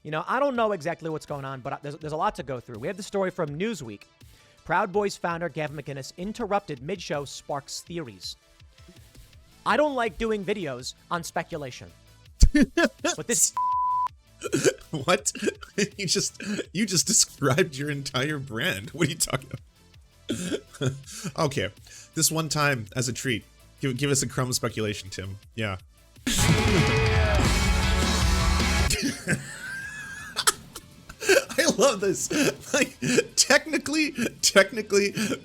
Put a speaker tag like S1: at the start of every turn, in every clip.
S1: You know, I don't know exactly what's going on, but there's a lot to go through. We have the story from Newsweek. Proud Boys founder Gavin Mcinnes interrupted mid-show sparks theories. I don't like doing videos on speculation. But this...
S2: What? You just described your entire brand. What are you talking about? Okay. This one time, as a treat, give us a crumb of speculation, Tim. Yeah. I love this. Like, technically,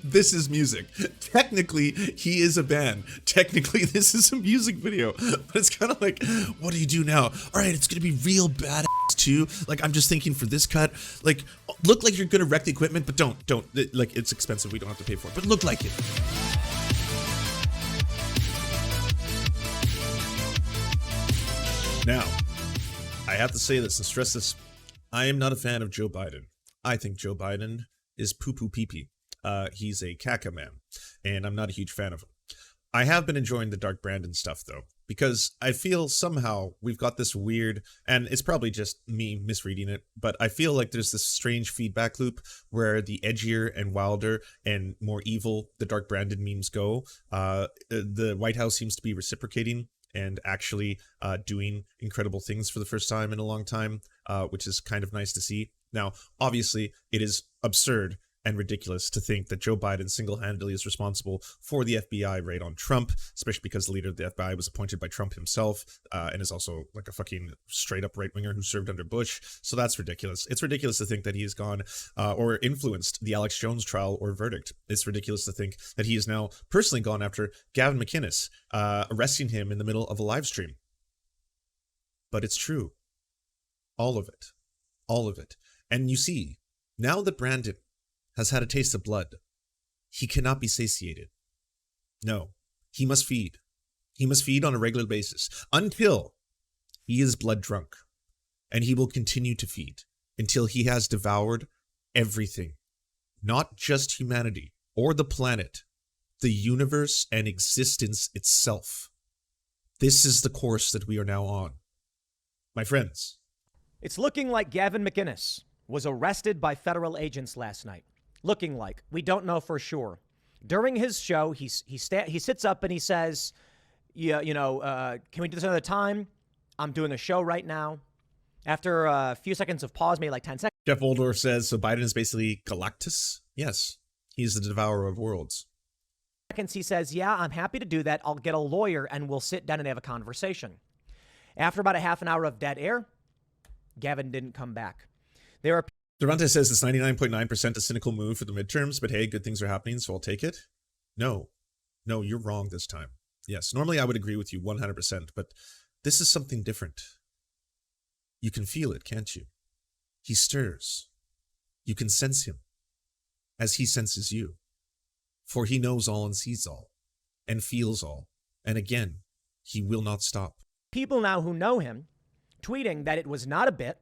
S2: this is music. Technically, he is a band. Technically, this is a music video. But it's kind of like, what do you do now? All right, it's gonna be real badass too. Like, I'm just thinking for this cut, like, look like you're gonna wreck the equipment, but don't. Like, it's expensive. We don't have to pay for it, but look like it. Now, I have to say this and stress this. I am not a fan of Joe Biden. I think Joe Biden is poo-poo pee-pee. He's a caca man, and I'm not a huge fan of him. I have been enjoying the Dark Brandon stuff, though, because I feel somehow we've got this weird, and it's probably just me misreading it, but I feel like there's this strange feedback loop where the edgier and wilder and more evil the Dark Brandon memes go, the White House seems to be reciprocating and actually doing incredible things for the first time in a long time, which is kind of nice to see. Now, obviously, it is absurd and ridiculous to think that Joe Biden single-handedly is responsible for the FBI raid on Trump, especially because the leader of the FBI was appointed by Trump himself, and is also like a fucking straight-up right-winger who served under Bush. So that's ridiculous. It's ridiculous to think that he has gone or influenced the Alex Jones trial or verdict. It's ridiculous to think that he has now personally gone after Gavin Mcinnes, arresting him in the middle of a live stream. But it's true. All of it. All of it. And you see, now that Brandon has had a taste of blood, he cannot be satiated. No, he must feed. He must feed on a regular basis until he is blood drunk. And he will continue to feed until he has devoured everything. Not just humanity or the planet, the universe and existence itself. This is the course that we are now on. My friends.
S1: It's looking like Gavin Mcinnes was arrested by federal agents last night. Looking like. We don't know for sure. During his show, he sits up and he says, can we do this another time? I'm doing a show right now. After a few seconds of pause, maybe like 10 seconds.
S2: Jeff Oldorf says, so Biden is basically Galactus? Yes, he's the devourer of worlds.
S1: He says, yeah, I'm happy to do that. I'll get a lawyer and we'll sit down and have a conversation. After about a half an hour of dead air, Gavin didn't come back. There are...
S2: Durante says it's 99.9% a cynical move for the midterms, but hey, good things are happening, so I'll take it. No, you're wrong this time. Yes, normally I would agree with you 100%, but this is something different. You can feel it, can't you? He stirs. You can sense him as he senses you. For he knows all and sees all and feels all. And again, he will not stop.
S1: People now who know him tweeting that it was not a bit.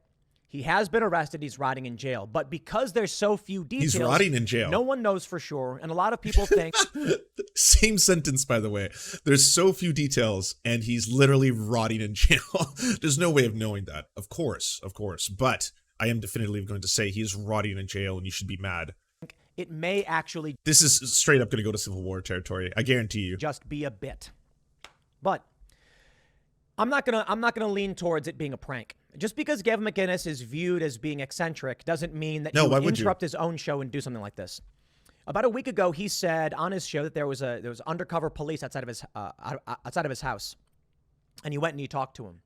S1: He has been arrested. He's rotting in jail. But because there's so few details,
S2: he's rotting in jail.
S1: No one knows for sure. And a lot of people think...
S2: Same sentence, by the way. There's so few details, and he's literally rotting in jail. There's no way of knowing that. Of course. But I am definitively going to say he is rotting in jail, and you should be mad.
S1: It may actually...
S2: This is straight up going to go to Civil War territory. I guarantee you.
S1: Just be a bit. But I'm not gonna lean towards it being a prank. Just because Gavin Mcinnes is viewed as being eccentric doesn't mean that he would interrupt his own show and do something like this. About a week ago, he said on his show that there was undercover police outside of his house, and he went and he talked to him.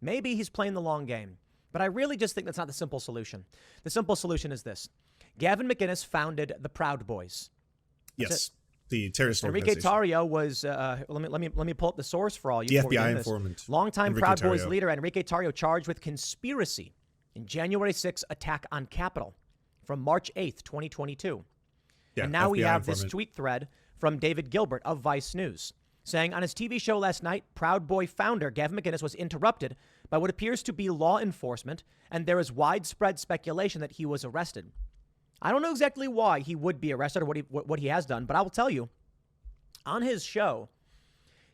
S1: Maybe he's playing the long game, but I really just think that's not the simple solution. The simple solution is this: Gavin Mcinnes founded the Proud Boys.
S2: Yes. The terrorist
S1: Enrique
S2: organization.
S1: Tarrio was, let me pull up the source for all you.
S2: The FBI informant.
S1: Longtime Proud Boys leader Enrique Tarrio charged with conspiracy in January 6th attack on Capitol from March 8th, 2022. Yeah, and now FBI we have this tweet thread from David Gilbert of Vice News saying on his TV show last night, Proud Boy founder Gavin Mcinnes was interrupted by what appears to be law enforcement, and there is widespread speculation that he was arrested. I don't know exactly why he would be arrested or what he has done, but I will tell you, on his show,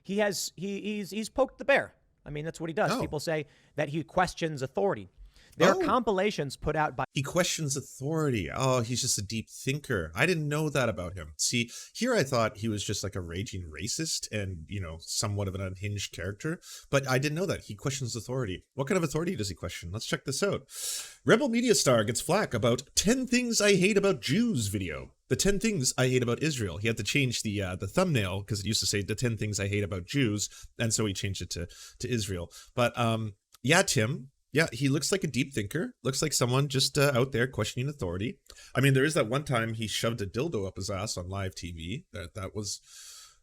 S1: he's poked the bear. I mean, that's what he does. People say that he questions authority. There are compilations put out by...
S2: He questions authority. Oh, he's just a deep thinker. I didn't know that about him. See, here I thought he was just like a raging racist and, you know, somewhat of an unhinged character. But I didn't know that. He questions authority. What kind of authority does he question? Let's check this out. Rebel Media Star gets flack about 10 things I hate about Jews video. The 10 things I hate about Israel. He had to change the thumbnail because it used to say the 10 things I hate about Jews. And so he changed it to Israel. But yeah, Tim... Yeah, he looks like a deep thinker. Looks like someone just out there questioning authority. I mean, there is that one time he shoved a dildo up his ass on live TV. That was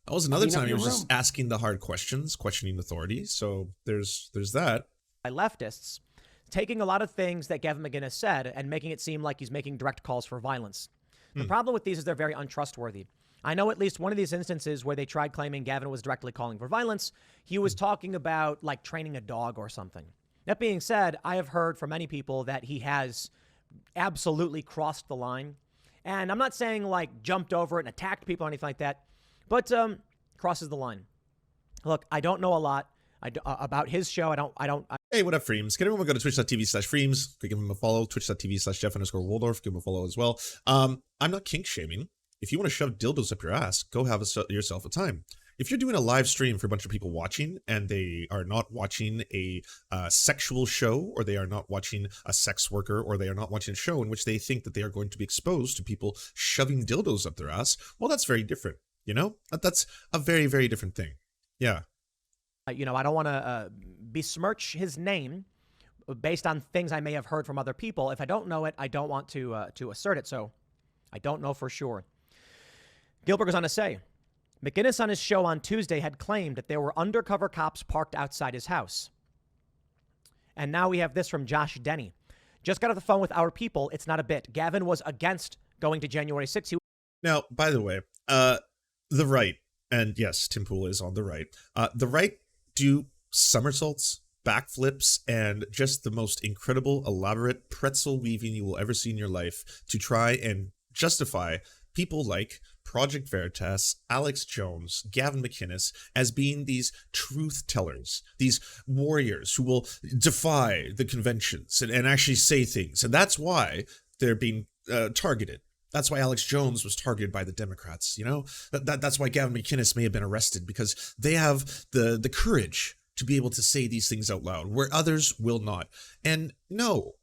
S2: another time he was just asking the hard questions, questioning authority. So there's that.
S1: By leftists, taking a lot of things that Gavin Mcinnes said and making it seem like he's making direct calls for violence. The problem with these is they're very untrustworthy. I know at least one of these instances where they tried claiming Gavin was directly calling for violence. He was talking about like training a dog or something. That being said, I have heard from many people that he has absolutely crossed the line. And I'm not saying like jumped over it and attacked people or anything like that, but crosses the line. Look, I don't know a lot about his show.
S2: Hey, what up, Freems? Can everyone go to twitch.tv/Freems? Give him a follow. Twitch.tv/Jeff_Waldorf. Give him a follow as well. I'm not kink shaming. If you want to shove dildos up your ass, go have yourself a time. If you're doing a live stream for a bunch of people watching and they are not watching a sexual show, or they are not watching a sex worker, or they are not watching a show in which they think that they are going to be exposed to people shoving dildos up their ass, well, that's very different. You know, that's a very, very different thing. Yeah.
S1: You know, I don't want to besmirch his name based on things I may have heard from other people. If I don't know it, I don't want to assert it. So I don't know for sure. Gilbert goes on to say, Mcinnes on his show on Tuesday had claimed that there were undercover cops parked outside his house. And now we have this from Josh Denny. Just got off the phone with our people. It's not a bit. Gavin was against going to January 6th.
S2: Now, by the way, the right, and yes, Tim Pool is on the right do somersaults, backflips, and just the most incredible, elaborate pretzel weaving you will ever see in your life to try and justify people like Project Veritas, Alex Jones, Gavin Mcinnes as being these truth tellers, these warriors who will defy the conventions and actually say things. And that's why they're being targeted. That's why Alex Jones was targeted by the Democrats. You know, that's why Gavin Mcinnes may have been arrested, because they have the courage to be able to say these things out loud where others will not. And no,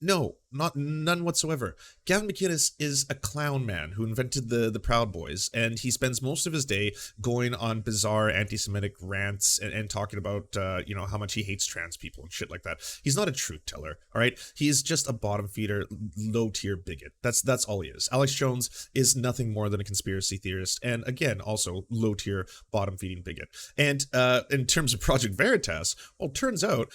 S2: none whatsoever. Gavin Mcinnes is a clown man who invented the Proud Boys, and he spends most of his day going on bizarre anti-Semitic rants and talking about, you know, how much he hates trans people and shit like that. He's not a truth teller, all right? He is just a bottom feeder, low-tier bigot. That's all he is. Alex Jones is nothing more than a conspiracy theorist, and again, also low-tier, bottom-feeding bigot. And in terms of Project Veritas, well, turns out,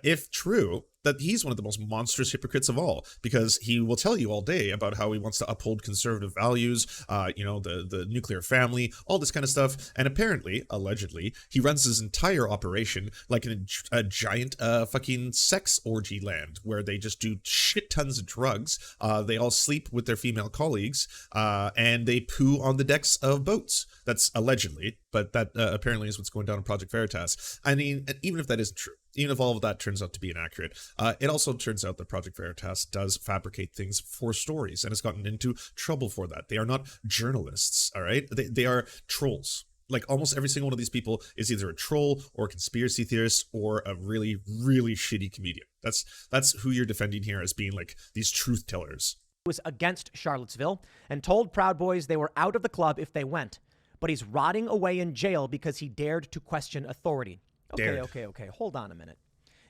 S2: if true, that he's one of the most monstrous hypocrites of all, because he will tell you all day about how he wants to uphold conservative values, you know, the nuclear family, all this kind of stuff. And apparently, allegedly, he runs his entire operation like a giant fucking sex orgy land where they just do shit tons of drugs. They all sleep with their female colleagues, and they poo on the decks of boats. That's allegedly, but that apparently is what's going down in Project Veritas. I mean, even if that isn't true, even if all of that turns out to be inaccurate, it also turns out that Project Veritas does fabricate things for stories and has gotten into trouble for that. They are not journalists, all right? They are trolls. Like, almost every single one of these people is either a troll or a conspiracy theorist or a really, really shitty comedian. That's who you're defending here as being like these truth tellers.
S1: Was against Charlottesville and told Proud Boys they were out of the club if they went, but he's rotting away in jail because he dared to question authority. Okay. Hold on a minute.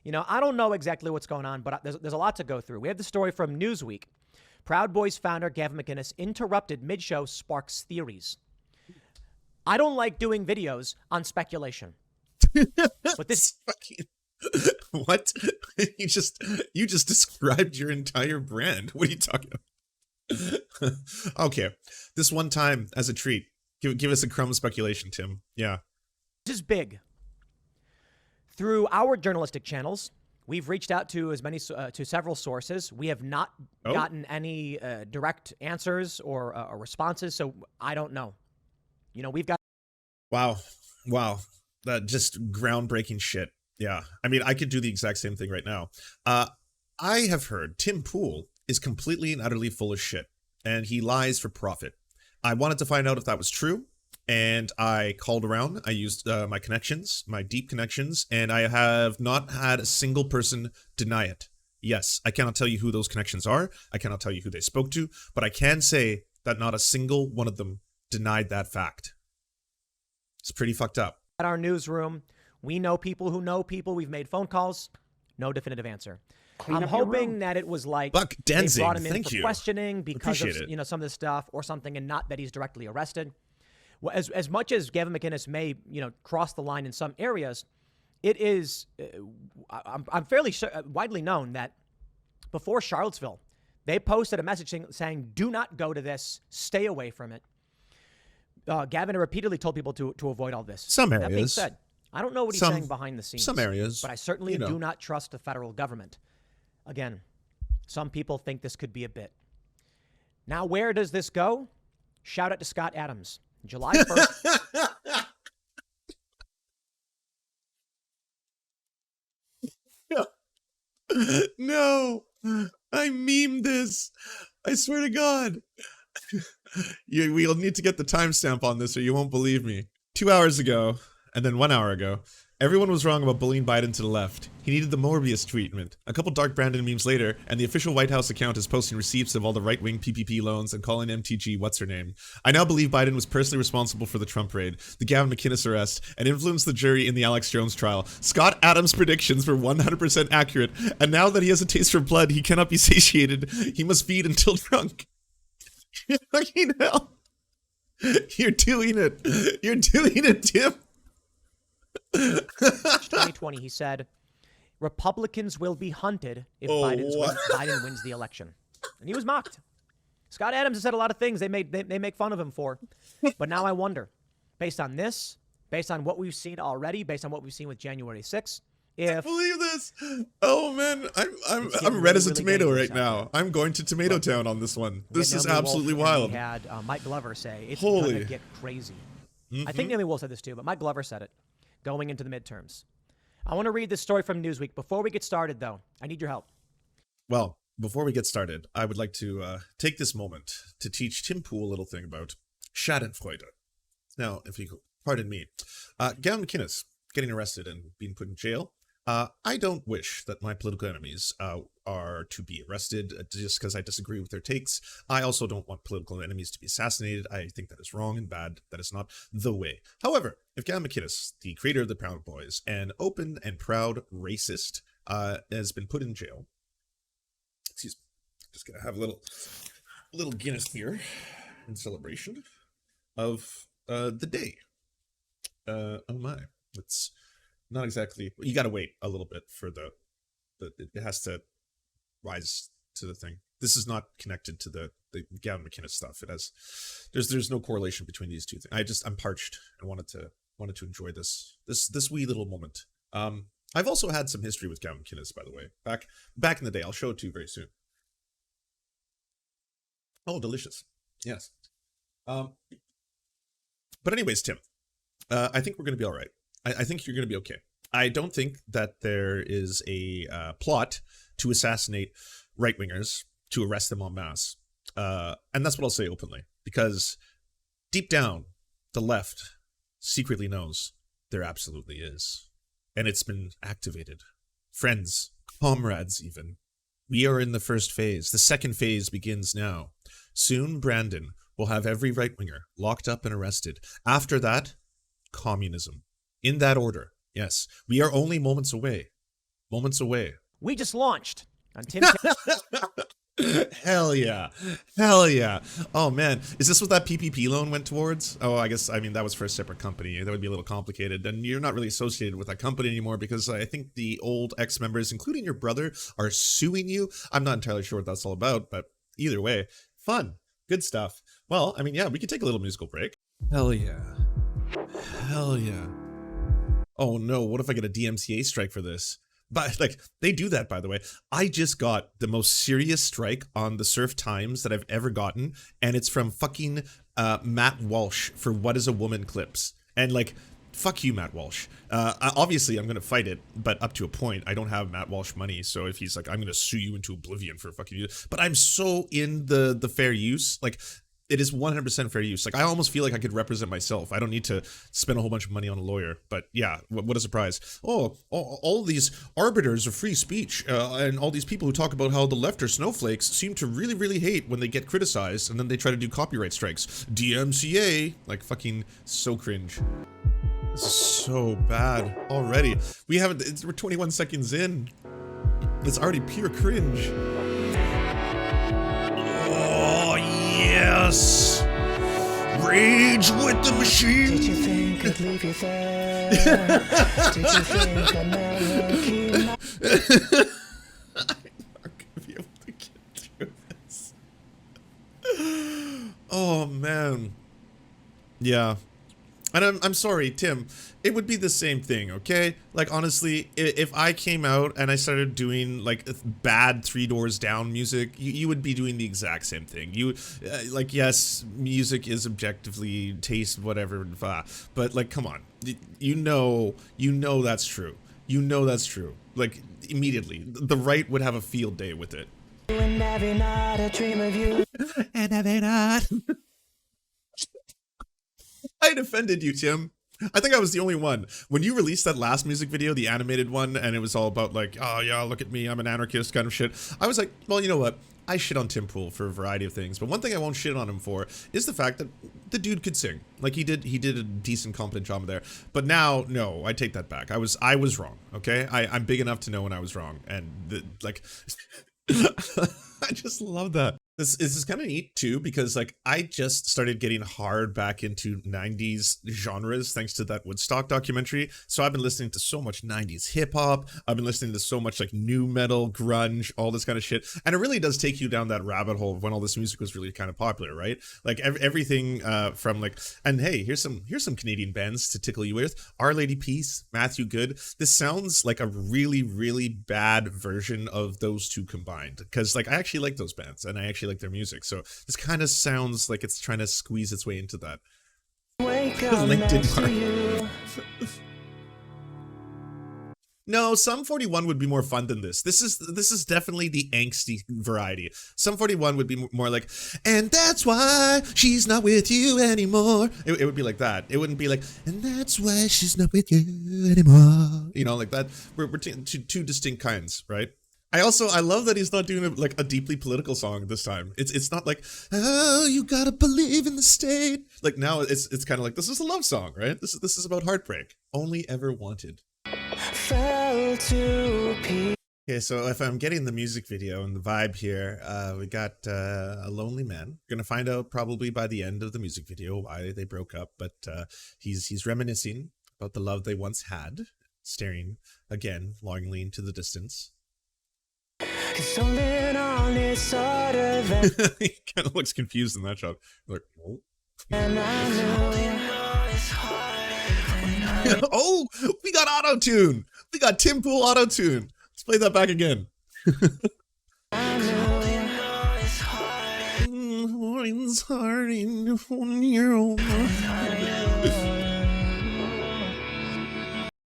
S1: You know, I don't know exactly what's going on, but there's a lot to go through. We have the story from Newsweek. Proud Boys founder Gavin Mcinnes interrupted mid-show sparks theories. I don't like doing videos on speculation. But this
S2: fucking what? You just described your entire brand. What are you talking about? Okay. This one time as a treat. Give us a crumb of speculation, Tim. Yeah.
S1: This is big. Through our journalistic channels, we've reached out to to several sources. We have not gotten any direct answers or responses, so I don't know. You know, we've got...
S2: Wow. That just groundbreaking shit. Yeah. I mean, I could do the exact same thing right now. I have heard Tim Pool is completely and utterly full of shit, and he lies for profit. I wanted to find out if that was true, and I called around. I used my connections, my deep connections, and I have not had a single person deny it. Yes, I cannot tell you who those connections are. I cannot tell you who they spoke to, but I can say that not a single one of them denied that fact. It's pretty fucked up.
S1: At our newsroom, we know people who know people. We've made phone calls. No definitive answer. I'm hoping that it was like
S2: Buck Denzing,
S1: they brought him in
S2: thank
S1: for
S2: you.
S1: Questioning because of some of this stuff or something, and not that he's directly arrested. Well, as much as Gavin Mcinnes may cross the line in some areas, it is I'm fairly widely known that before Charlottesville, they posted a message saying, "Do not go to this. Stay away from it." Gavin repeatedly told people to avoid all this.
S2: Some areas.
S1: That being said, I don't know what he's saying behind the scenes.
S2: Some areas.
S1: But I certainly do not trust the federal government. Again, some people think this could be a bit. Now, where does this go? Shout out to Scott Adams. July 1st.
S2: No, I memed this. I swear to God. We'll need to get the timestamp on this or you won't believe me. 2 hours ago, and then 1 hour ago, everyone was wrong about bullying Biden to the left. He needed the Morbius treatment. A couple Dark Brandon memes later, and the official White House account is posting receipts of all the right-wing PPP loans and calling MTG what's-her-name. I now believe Biden was personally responsible for the Trump raid, the Gavin Mcinnes arrest, and influenced the jury in the Alex Jones trial. Scott Adams' predictions were 100% accurate, and now that he has a taste for blood, he cannot be satiated. He must feed until drunk. Fucking hell. You're doing it. You're doing it, Tim.
S1: 2020, he said, Republicans will be hunted if Biden wins the election. And he was mocked. Scott Adams has said a lot of things they make fun of him for. But now I wonder, based on this, based on what we've seen already, based on what we've seen with January 6th,
S2: I believe this. Oh man, I'm red as a tomato right now. I'm going to Tomato Town on this one. This is absolutely wild.
S1: We had Mike Glover say it's going to get crazy. I think Naomi Wolf said this too, but Mike Glover said it going into the midterms. I want to read this story from Newsweek. Before we get started, though, I need your help.
S2: Well, before we get started, I would like to take this moment to teach Tim Pool a little thing about Schadenfreude. Now, if you could pardon me, Gavin Mcinnes getting arrested and being put in jail. I don't wish that my political enemies are to be arrested just because I disagree with their takes. I also don't want political enemies to be assassinated. I think that is wrong and bad. That is not the way. However, if Gavin Mcinnes, the creator of the Proud Boys, an open and proud racist, has been put in jail. Excuse me. Just gonna have a little Guinness here in celebration of the day. Oh my. It's not exactly. You got to wait a little bit for it has to rise to the thing. This is not connected to the Gavin Mcinnes stuff. It has. There's no correlation between these two things. I'm parched and wanted to enjoy this wee little moment. I've also had some history with Gavin Mcinnes, by the way. Back in the day. I'll show it to you very soon. Oh, delicious. Yes. But anyways, Tim, I think we're going to be all right. I think you're going to be okay. I don't think that there is a plot to assassinate right-wingers, to arrest them en masse. And that's what I'll say openly. Because deep down, the left secretly knows there absolutely is. And it's been activated. Friends, comrades even. We are in the first phase. The second phase begins now. Soon, Brandon will have every right-winger locked up and arrested. After that, communism. In that order, yes. We are only moments away. Moments away.
S1: We just launched on Tim.
S2: Hell yeah. Hell yeah. Oh, man. Is this what that PPP loan went towards? Oh, I mean, that was for a separate company. That would be a little complicated. And you're not really associated with that company anymore because I think the old ex-members, including your brother, are suing you. I'm not entirely sure what that's all about, but either way, fun. Good stuff. Well, I mean, yeah, we could take a little musical break. Hell yeah. Hell yeah. Oh no, what if I get a DMCA strike for this? But they do that, by the way. I just got the most serious strike on the Serf Times that I've ever gotten, and it's from fucking Matt Walsh for What is a Woman clips. And fuck you, Matt Walsh. Obviously, I'm going to fight it, but up to a point. I don't have Matt Walsh money, so if he's like, I'm going to sue you into oblivion for fucking you. But I'm so in the fair use. Like, it is 100% fair use. Like, I almost feel like I could represent myself. I don't need to spend a whole bunch of money on a lawyer. But yeah, what a surprise. Oh, all these arbiters of free speech and all these people who talk about how the left are snowflakes seem to really, really hate when they get criticized, and then they try to do copyright strikes. DMCA. Like, fucking so cringe. This is so bad already. We're 21 seconds in. It's already pure cringe. Oh, yes! Rage with the machine!
S3: Did you think I'd leave you there? Did you think I'd never keep my...
S2: I'm not gonna be able to get through this. Oh, man. Yeah. And I'm sorry, Tim. It would be the same thing, okay? Like, honestly, if I came out and I started doing, like, bad Three Doors Down music, you would be doing the exact same thing. You, like, yes, music is objectively taste, whatever, but, like, come on. You know that's true. You know that's true. Like, immediately. The right would have a field day with it.
S3: And every night I dream of you.
S2: And every night... I defended you, Tim. I think I was the only one. When you released that last music video, the animated one, and it was all about like, oh yeah, look at me, I'm an anarchist kind of shit. I was like, well, you know what? I shit on Tim Pool for a variety of things, but one thing I won't shit on him for is the fact that the dude could sing. Like he did a decent, competent job there. But now, no, I take that back. I was wrong. Okay, I'm big enough to know when I was wrong, and like, I just love that. This is kind of neat too, because like I just started getting hard back into 90s genres thanks to that Woodstock documentary. So I've been listening to so much 90s hip hop. I've been listening to so much like new metal, grunge, all this kind of shit. And it really does take you down that rabbit hole of when all this music was really kind of popular, right? Like everything from like, and hey, here's some Canadian bands to tickle you with. Our Lady Peace, Matthew Good. This sounds like a really, really bad version of those two combined, because like I actually like those bands and I actually like their music, so this kind of sounds like it's trying to squeeze its way into that.
S3: Wake up next to you.
S2: No, Sum 41 would be more fun than this. This is definitely the angsty variety. Sum 41 would be more like, and that's why she's not with you anymore. It would be like that. It wouldn't be like, and that's why she's not with you anymore. You know, like that. We're two distinct kinds, right? I love that he's not doing like a deeply political song this time. It's not like, oh, you gotta believe in the state. Like now it's kind of like, this is a love song, right? This is about heartbreak. Only ever wanted.
S3: Fell to peace.
S2: Okay, so if I'm getting the music video and the vibe here, we got a lonely man. We're gonna find out probably by the end of the music video why they broke up, but he's reminiscing about the love they once had, staring again longingly into the distance.
S3: Something on this sort of
S2: he kind of looks confused in that shot. Like, oh.
S3: and I know
S2: Oh, we got auto-tune. We got Tim Pool auto-tune. Let's play that back again.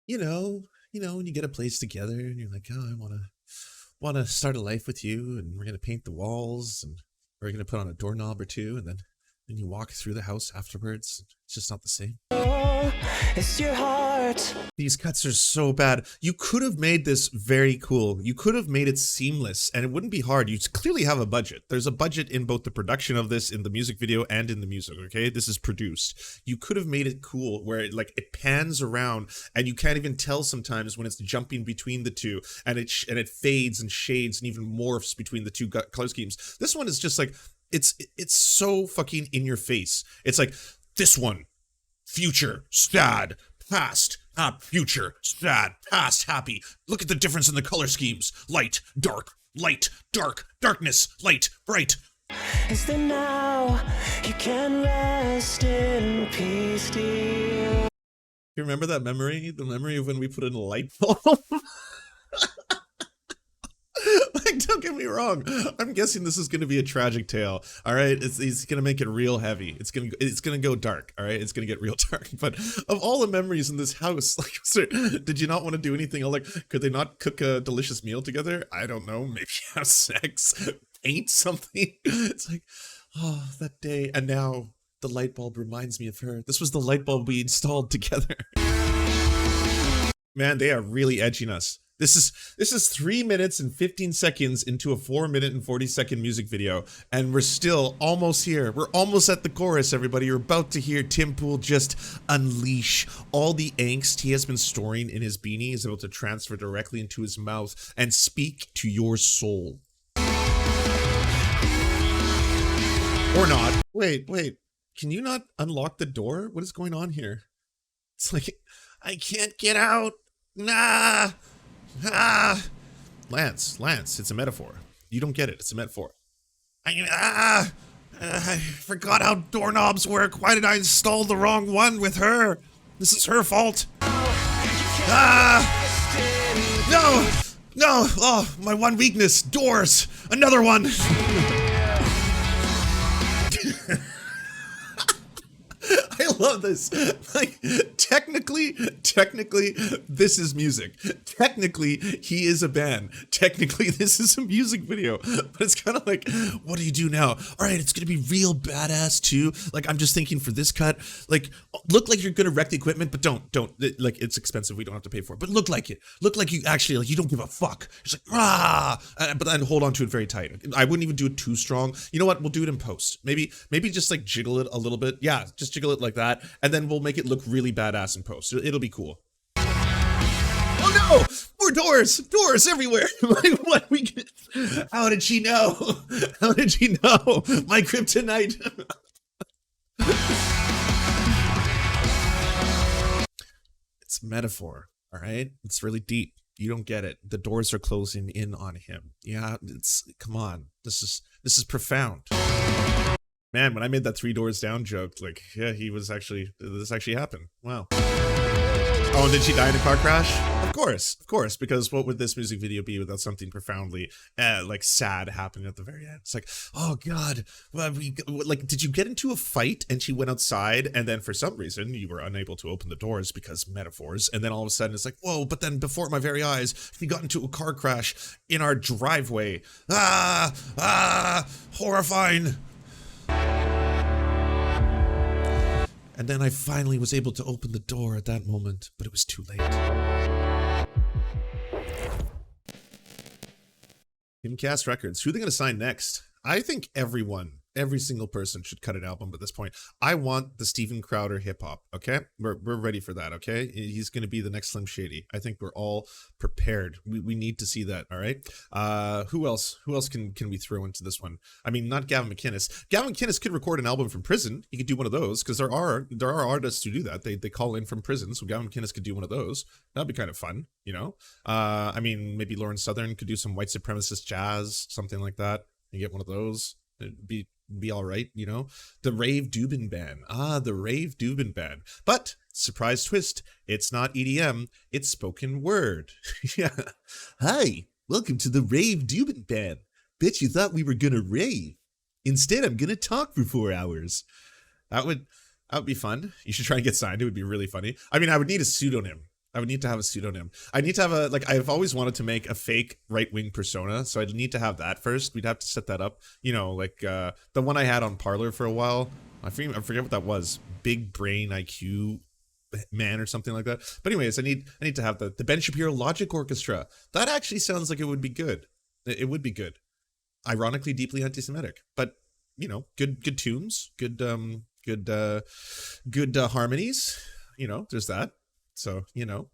S2: You know, when you get a place together and you're like, oh, I want to start a life with you, and we're going to paint the walls, and we're going to put on a doorknob or two, and then you walk through the house afterwards. It's just not the same.
S3: it's your heart.
S2: These cuts are so bad. You could have made this very cool. You could have made it seamless, and it wouldn't be hard. You clearly have a budget. There's a budget in both the production of this, in the music video, and in the music, okay? This is produced. You could have made it cool where it pans around, and you can't even tell sometimes when it's jumping between the two, and it fades and shades and even morphs between the two color schemes. This one is just like, it's so fucking in your face. It's like, this one, future, sad, past, future, sad, past, happy. Look at the difference in the color schemes. Light, dark, darkness, light, bright.
S3: Is there now you can rest in peace, dear?
S2: You remember that memory? The memory of when we put in a light bulb? Like Don't get me wrong. I'm guessing this is going to be a tragic tale. All right, he's going to make it real heavy. It's going to go dark. All right, it's going to get real dark. But of all the memories in this house, like, did you not want to do anything? Like, could they not cook a delicious meal together? I don't know. Maybe have sex, paint something. It's like, oh, that day, and now the light bulb reminds me of her. This was the light bulb we installed together. Man, they are really edging us. This is 3 minutes and 15 seconds into a 4 minute and 40-second music video, and we're still almost here. We're almost at the chorus, everybody. You're about to hear Tim Pool just unleash all the angst he has been storing in his beanie. He's able to transfer directly into his mouth and speak to your soul. Or not. Wait. Can you not unlock the door? What is going on here? It's like, I can't get out. Nah. Lance, it's a metaphor. You don't get it. It's a metaphor. I forgot how doorknobs work. Why did I install the wrong one with her? This is her fault. No. Oh, my one weakness. Doors. Another one. I love this. Like, technically, this is music. Technically, he is a band. Technically, this is a music video. But it's kind of like, what do you do now? All right, it's going to be real badass too. Like, I'm just thinking for this cut, like, look like you're going to wreck the equipment, but don't. Like, it's expensive. We don't have to pay for it. But look like it. Look like you actually, like, you don't give a fuck. It's like, but then hold on to it very tight. I wouldn't even do it too strong. You know what? We'll do it in post. Maybe just like jiggle it a little bit. Yeah, just jiggle it like that, and then we'll make it look really badass in post. It'll be cool. Oh no! More doors everywhere. Like, what we get? How did she know? How did she know? My kryptonite. It's a metaphor, all right? It's really deep. You don't get it. The doors are closing in on him. Yeah, come on. This is profound. Man, when I made that 3 doors down joke, like, yeah, this actually happened. Wow. Oh, and did she die in a car crash? Of course, because what would this music video be without something profoundly, like, sad happening at the very end? It's like, oh God, like, did you get into a fight and she went outside and then for some reason you were unable to open the doors because metaphors, and then all of a sudden it's like, whoa, but then before my very eyes, she got into a car crash in our driveway. Horrifying. And then I finally was able to open the door at that moment, but it was too late. Himcast Records. Who are they going to sign next? I think every single person should cut an album at this point. I want the Steven Crowder hip hop, okay? We're ready for that, okay? He's going to be the next Slim Shady. I think we're all prepared. We need to see that, all right? Who else can we throw into this one? I mean, not Gavin Mcinnes. Gavin Mcinnes could record an album from prison. He could do one of those because there are artists who do that. They call in from prison, so Gavin Mcinnes could do one of those. That'd be kind of fun, you know? I mean, maybe Lauren Southern could do some white supremacist jazz, something like that. You get one of those. It'd be all right, you know. The Rave Dubin Band. The Rave Dubin Band. But surprise twist, it's not EDM, it's spoken word. Yeah. Hi, welcome to the Rave Dubin Band. Bet you thought we were gonna rave. Instead, I'm gonna talk for 4 hours. That would be fun. You should try and get signed. It would be really funny. I mean, I would need a pseudonym. I would need to have a pseudonym. I need to have I've always wanted to make a fake right-wing persona, so I'd need to have that first. We'd have to set that up. You know, like the one I had on Parler for a while. I forget what that was. Big Brain IQ Man or something like that. But anyways, I need to have the Ben Shapiro Logic Orchestra. That actually sounds like it would be good. It would be good. Ironically, deeply anti-Semitic, but you know, good tunes, good harmonies. You know, there's that. So, you know,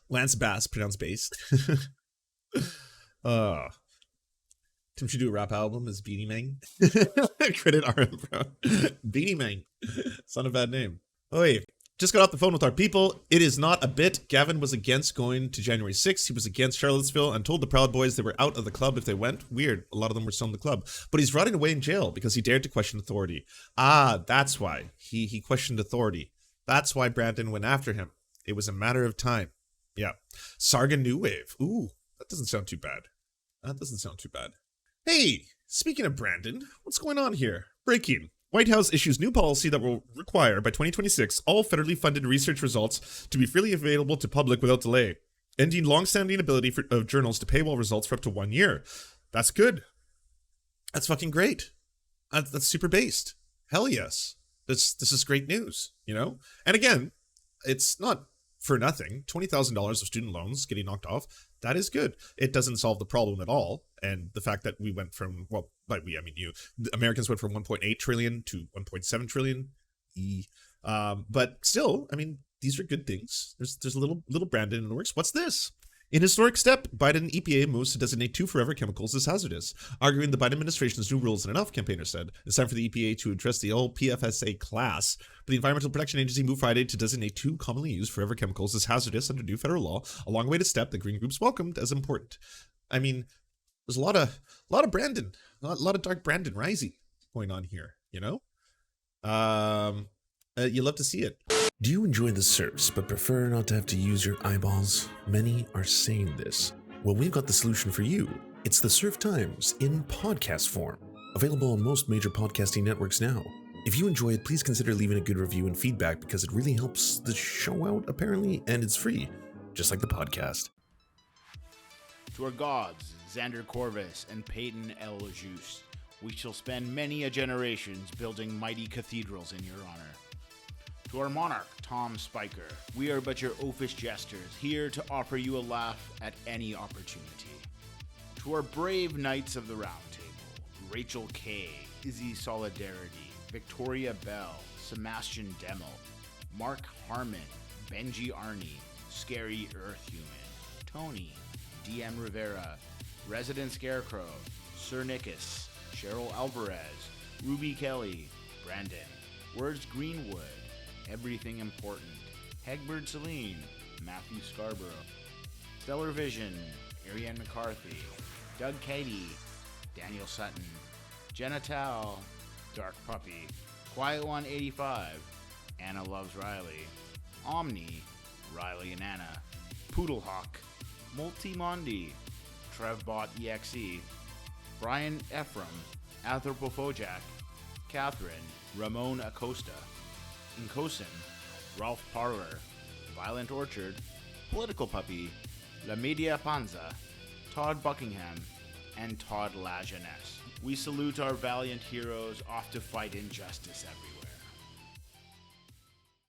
S2: Lance Bass, pronounced bass. Tim should do a rap album as Beanie Man. Credit RM, bro. Beanie Man. It's not a bad name. Oh, wait. Just got off the phone with our people. It is not a bit. Gavin was against going to January 6th. He was against Charlottesville and told the Proud Boys they were out of the club if they went. Weird. A lot of them were still in the club. But he's rotting away in jail because he dared to question authority. That's why. He questioned authority. That's why Brandon went after him. It was a matter of time. Yeah. Sarga New Wave. Ooh, that doesn't sound too bad. That doesn't sound too bad. Hey, speaking of Brandon, what's going on here? Breaking. White House issues new policy that will require, by 2026, all federally funded research results to be freely available to public without delay, ending long-standing ability of journals to paywall results for up to 1 year. That's good. That's fucking great. That's super based. Hell yes. This is great news, you know? And again, it's not for nothing. $20,000 of student loans getting knocked off, that is good. It doesn't solve the problem at all. And the fact that we went from, well, by we, I mean you, the Americans went from 1.8 trillion to 1.7 trillion. But still, I mean, these are good things. There's a little Brandon in the works. What's this? In historic step, Biden EPA moves to designate 2 forever chemicals as hazardous, arguing the Biden administration's new rules and enough, campaigners said. It's time for the EPA to address the old PFSA class, but the Environmental Protection Agency moved Friday to designate 2 commonly used forever chemicals as hazardous under new federal law, a long way to step that green groups welcomed as important. I mean, there's a lot of Brandon, a lot of dark Brandon Risey going on here, you know? You love to see it.
S4: Do you enjoy the Serfs but prefer not to have to use your eyeballs? Many are saying this. Well, we've got the solution for you. It's the Serf Times in podcast form, available on most major podcasting networks now. If you enjoy it, please consider leaving a good review and feedback because it really helps the show out, apparently, and it's free, just like the podcast.
S5: To our gods, Xander Corvus and Peyton L. Juste, we shall spend many a generations building mighty cathedrals in your honor. To our monarch, Tom Spiker, we are but your oafish jesters, here to offer you a laugh at any opportunity. To our brave knights of the Round Table, Rachel K., Izzy Solidarity, Victoria Bell, Sebastian Demmel, Mark Harmon, Benji Arney, Scary Earth Human, Tony, DM Rivera, Resident Scarecrow, Sir Nickus, Cheryl Alvarez, Ruby Kelly, Brandon, Words Greenwood, Everything Important, Hegbert Celine, Matthew Scarborough, Stellar Vision, Ariane McCarthy, Doug Cady, Daniel Sutton, Jenna Tao, Dark Puppy, Quiet One 85, Anna Loves Riley, Omni, Riley and Anna, Poodlehawk, Multimondi, Trevbot EXE, Brian Ephraim, Anthropophojack, Catherine, Ramon Acosta, Incosin, Ralph Parler, Violent Orchard, Political Puppy, La Media Panza, Todd Buckingham, and Todd La Jeunesse. We salute our valiant heroes off to fight injustice everywhere.